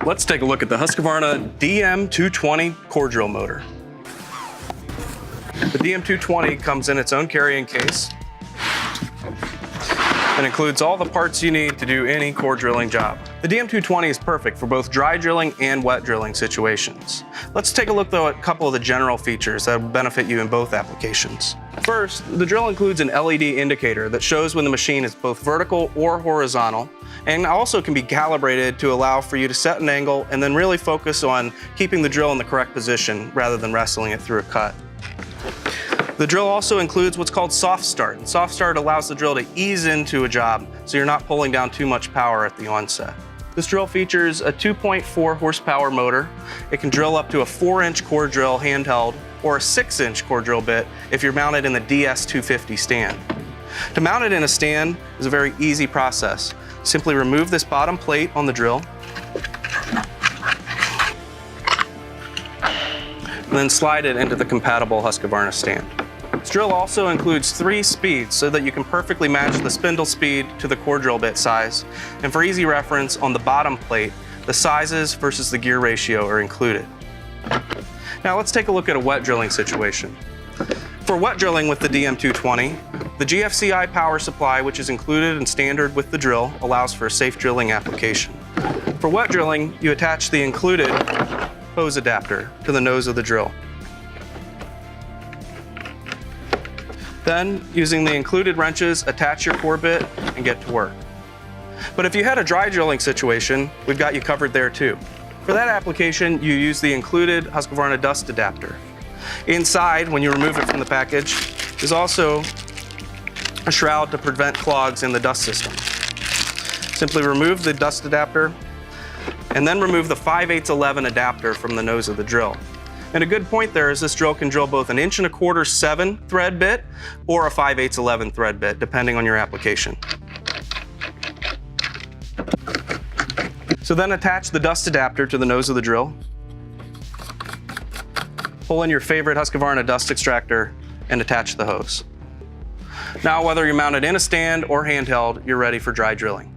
Let's take a look at the Husqvarna DM 220 core drill motor. The DM 220 comes in its own carrying case and includes all the parts you need to do any core drilling job. The DM 220 is perfect for both dry drilling and wet drilling situations. Let's take a look though at a couple of the general features that will benefit you in both applications. First, the drill includes an LED indicator that shows when the machine is both vertical or horizontal, and also can be calibrated to allow for you to set an angle and then really focus on keeping the drill in the correct position rather than wrestling it through a cut. The drill also includes what's called soft start, and soft start allows the drill to ease into a job so you're not pulling down too much power at the onset. This drill features a 2.4 horsepower motor. It can drill up to a 4-inch core drill handheld or a 6-inch core drill bit if you're mounted in the DS 250 stand. To mount it in a stand is a very easy process. Simply remove this bottom plate on the drill and then slide it into the compatible Husqvarna stand. This drill also includes 3 speeds so that you can perfectly match the spindle speed to the core drill bit size. And for easy reference, on the bottom plate, the sizes versus the gear ratio are included. Now let's take a look at a wet drilling situation. For wet drilling with the DM 220, the GFCI power supply, which is included and standard with the drill, allows for a safe drilling application. For wet drilling, you attach the included hose adapter to the nose of the drill. Then, using the included wrenches, attach your core bit and get to work. But if you had a dry drilling situation, we've got you covered there too. For that application, you use the included Husqvarna dust adapter. Inside, when you remove it from the package, is also a shroud to prevent clogs in the dust system. Simply remove the dust adapter and then remove the 5/8 adapter from the nose of the drill. And a good point there is this drill can drill both an 1 1/4 7 thread bit or a 5/8 thread bit, depending on your application. So then attach the dust adapter to the nose of the drill. Pull in your favorite Husqvarna dust extractor and attach the hose. Now, whether you're mounted in a stand or handheld, you're ready for dry drilling.